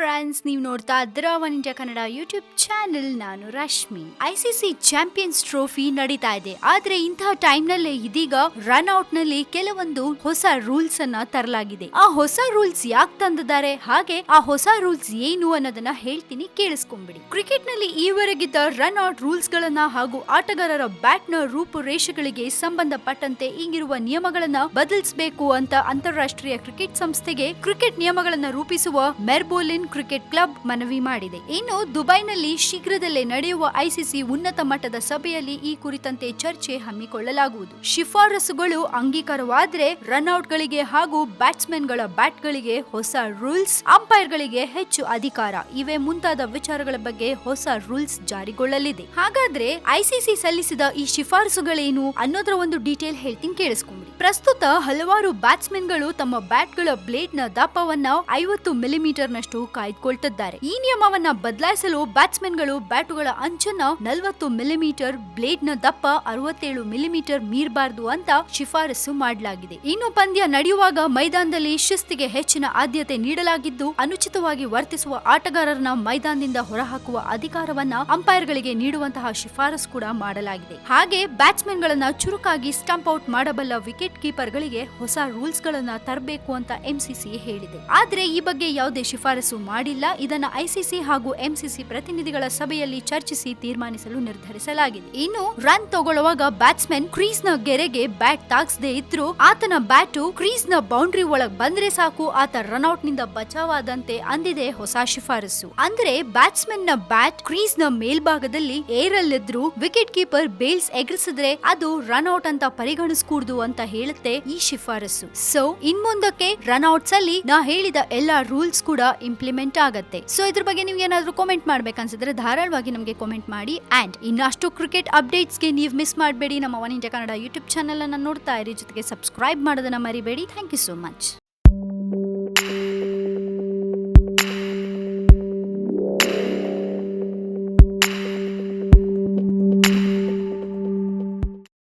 Friends, ನೀವು ನೋಡ್ತಾ ಇದ್ದೀರಾ one India Kannada YouTube channel. ನಾನು ರಶ್ಮಿ. ಐಸಿಸಿ ಚಾಂಪಿಯನ್ಸ್ ಟ್ರೋಫಿ ನಡೀತಾ ಇದೆ. ಆದ್ರೆ ಇಂತಹ ಟೈಮ್ ನಲ್ಲೇ ಇದೀಗ ರನ್ ಔಟ್ ನಲ್ಲಿ ಕೆಲವೊಂದು ಹೊಸ ರೂಲ್ಸ್ ಅನ್ನ ತರಲಾಗಿದೆ. ಆ ಹೊಸ ರೂಲ್ಸ್ ಯಾಕೆ ತಂದಿದ್ದಾರೆ, ಹಾಗೆ ಆ ಹೊಸ ರೂಲ್ಸ್ ಏನು ಅನ್ನೋದನ್ನ ಹೇಳ್ತೀನಿ, ಕೇಳಿಸ್ಕೊಂಡ್ಬಿಡಿ. ಕ್ರಿಕೆಟ್ ನಲ್ಲಿ ಈವರೆಗಿದ್ದ ರನ್ ಔಟ್ ರೂಲ್ಸ್ ಗಳನ್ನ ಹಾಗೂ ಆಟಗಾರರ ಬ್ಯಾಟ್ ನ ರೂಪುರೇಷೆಗಳಿಗೆ ಸಂಬಂಧಪಟ್ಟಂತೆ ಈಗಿರುವ ನಿಯಮಗಳನ್ನ ಬದಲಿಸಬೇಕು ಅಂತ ಅಂತಾರಾಷ್ಟ್ರೀಯ ಕ್ರಿಕೆಟ್ ಸಂಸ್ಥೆಗೆ ಕ್ರಿಕೆಟ್ ನಿಯಮಗಳನ್ನ ರೂಪಿಸುವ ಮೆಲ್ಬೋರ್ನ್ ಕ್ರಿಕೆಟ್ ಕ್ಲಬ್ ಮನವಿ ಮಾಡಿದೆ. ಇನ್ನು ದುಬೈನಲ್ಲಿ ಶೀಘ್ರದಲ್ಲೇ ನಡೆಯುವ ಐಸಿಸಿ ಉನ್ನತ ಮಟ್ಟದ ಸಭೆಯಲ್ಲಿ ಈ ಕುರಿತಂತೆ ಚರ್ಚೆ ಹಮ್ಮಿಕೊಳ್ಳಲಾಗುವುದು. ಶಿಫಾರಸುಗಳು ಅಂಗೀಕಾರವಾದರೆ ರನ್ಔಟ್ ಗಳಿಗೆ ಹಾಗೂ ಬ್ಯಾಟ್ಸ್ಮನ್ ಗಳ ಬ್ಯಾಟ್ ಗಳಿಗೆ ಹೊಸ ರೂಲ್ಸ್, ಅಂಪೈರ್ ಗಳಿಗೆ ಹೆಚ್ಚು ಅಧಿಕಾರ, ಇವೆ ಮುಂತಾದ ವಿಚಾರಗಳ ಬಗ್ಗೆ ಹೊಸ ರೂಲ್ಸ್ ಜಾರಿಗೊಳ್ಳಲಿದೆ. ಹಾಗಾದ್ರೆ ಐಸಿಸಿ ಸಲ್ಲಿಸಿದ ಈ ಶಿಫಾರಸುಗಳೇನು ಅನ್ನೋದರ ಒಂದು ಡೀಟೇಲ್ ಹೇಳ್ತೀನಿ, ಕೇಳಿಸ್ಕೊಂಡ್ಬಿಡಿ. ಪ್ರಸ್ತುತ ಹಲವಾರು ಬ್ಯಾಟ್ಸ್ಮನ್ ಗಳು ತಮ್ಮ ಬ್ಯಾಟ್ ಗಳ ಬ್ಲೇಡ್ ನ ದಪ್ಪವನ್ನ 50 ಮಿಲಿಮೀಟರ್ ನಷ್ಟು ಕಾಯ್ದುಕೊಳ್ತಿದ್ದಾರೆ. ಈ ನಿಯಮವನ್ನ ಬದಲಾಯಿಸಲು ಬ್ಯಾಟ್ಸ್ಮನ್ ಗಳು ಬ್ಯಾಟುಗಳ ಅಂಚನ್ನ 40 ಮಿಲಿಮೀಟರ್, ಬ್ಲೇಡ್ ನ ದಪ್ಪ 67 ಮಿಲಿಮೀಟರ್ ಮೀರಬಾರದು ಅಂತ ಶಿಫಾರಸು ಮಾಡಲಾಗಿದೆ. ಇನ್ನು ಪಂದ್ಯ ನಡೆಯುವಾಗ ಮೈದಾನದಲ್ಲಿ ಶಿಸ್ತಿಗೆ ಹೆಚ್ಚಿನ ಆದ್ಯತೆ ನೀಡಲಾಗಿದ್ದು, ಅನುಚಿತವಾಗಿ ವರ್ತಿಸುವ ಆಟಗಾರರನ್ನ ಮೈದಾನದಿಂದ ಹೊರಹಾಕುವ ಅಧಿಕಾರವನ್ನ ಅಂಪೈರ್ ಗಳಿಗೆ ನೀಡುವಂತಹ ಶಿಫಾರಸು ಕೂಡ ಮಾಡಲಾಗಿದೆ. ಹಾಗೆ ಬ್ಯಾಟ್ಸ್ಮನ್ ಗಳನ್ನ ಚುರುಕಾಗಿ ಸ್ಟಂಪ್ ಔಟ್ ಮಾಡಬಲ್ಲ ವಿಕೆಟ್ ಕೀಪರ್ ಗಳಿಗೆ ಹೊಸ ರೂಲ್ಸ್ ಗಳನ್ನ ತರಬೇಕು ಅಂತ ಎಂಸಿಸಿ ಹೇಳಿದೆ. ಆದ್ರೆ ಈ ಬಗ್ಗೆ ಯಾವುದೇ ಶಿಫಾರಸು ಮಾಡಿಲ್ಲ. ಇದನ್ನ ಐಸಿಸಿ ಹಾಗೂ ಎಂಸಿಸಿ ಪ್ರತಿನಿಧಿಗಳ ಸಭೆಯಲ್ಲಿ ಚರ್ಚಿಸಿ ತೀರ್ಮಾನಿಸಲು ನಿರ್ಧರಿಸಲಾಗಿದೆ. ಇನ್ನು ರನ್ ತಗೊಳ್ಳುವಾಗ ಬ್ಯಾಟ್ಸ್ಮನ್ ಕ್ರೀಸ್ ನ ಗೆರೆಗೆ ಬ್ಯಾಟ್ ತಾಗಿಸದೇ ಇದ್ರೂ ಆತನ ಬ್ಯಾಟು ಕ್ರೀಸ್ ನ ಬೌಂಡ್ರಿ ಒಳಗ್ ಬಂದ್ರೆ ಸಾಕು, ಆತ ರನ್ಔಟ್ ನಿಂದ ಬಚಾವಾದಂತೆ ಅಂದಿದೆ ಹೊಸ ಶಿಫಾರಸು. ಅಂದ್ರೆ ಬ್ಯಾಟ್ಸ್ಮನ್ ನ ಬ್ಯಾಟ್ ಕ್ರೀಸ್ ನ ಮೇಲ್ಭಾಗದಲ್ಲಿ ಏರಲ್ಲಿದ್ರು ವಿಕೆಟ್ ಕೀಪರ್ ಬೇಲ್ಸ್ ಎಗರಿಸಿದ್ರೆ ಅದು ರನ್ಔಟ್ ಅಂತ ಪರಿಗಣಿಸಕೂಡದು ಅಂತ ಹೇಳುತ್ತೆ ಈ ಶಿಫಾರಸು. ಸೊ ಇನ್ ಮುಂದಕ್ಕೆ ರನ್ಔಟ್ಸ್ ಅಲ್ಲಿ ನಾ ಹೇಳಿದ ಎಲ್ಲಾ ರೂಲ್ಸ್ ಕೂಡ ಇಂಪ್ಲಿಮೆಂಟ್ ಆಗತ್ತೆ. ಸೊ ಇದ್ರ ಬಗ್ಗೆ ನೀವು ಏನಾದ್ರೂ ಕಾಮೆಂಟ್ ಮಾಡ್ಬೇಕನ್ಸಿದ್ರೆ ಧಾರಾಳವಾಗಿ ನಮಗೆ ಕಾಮೆಂಟ್ ಮಾಡಿ. ಅಂಡ್ ಇನ್ನಷ್ಟು ಕ್ರಿಕೆಟ್ ಅಪ್ಡೇಟ್ಸ್ ಗೆ ನೀವು ಮಿಸ್ ಮಾಡಬೇಡಿ. ನಮ್ಮ One India Kannada YouTube channel ಅನ್ನ ನೋಡ್ತಾ ಇರಿ, ಜೊತೆಗೆ ಸಬ್ಸ್ಕ್ರೈಬ್ ಮಾಡೋದನ್ನ ಮರಿಬೇಡಿ. Thank you so much.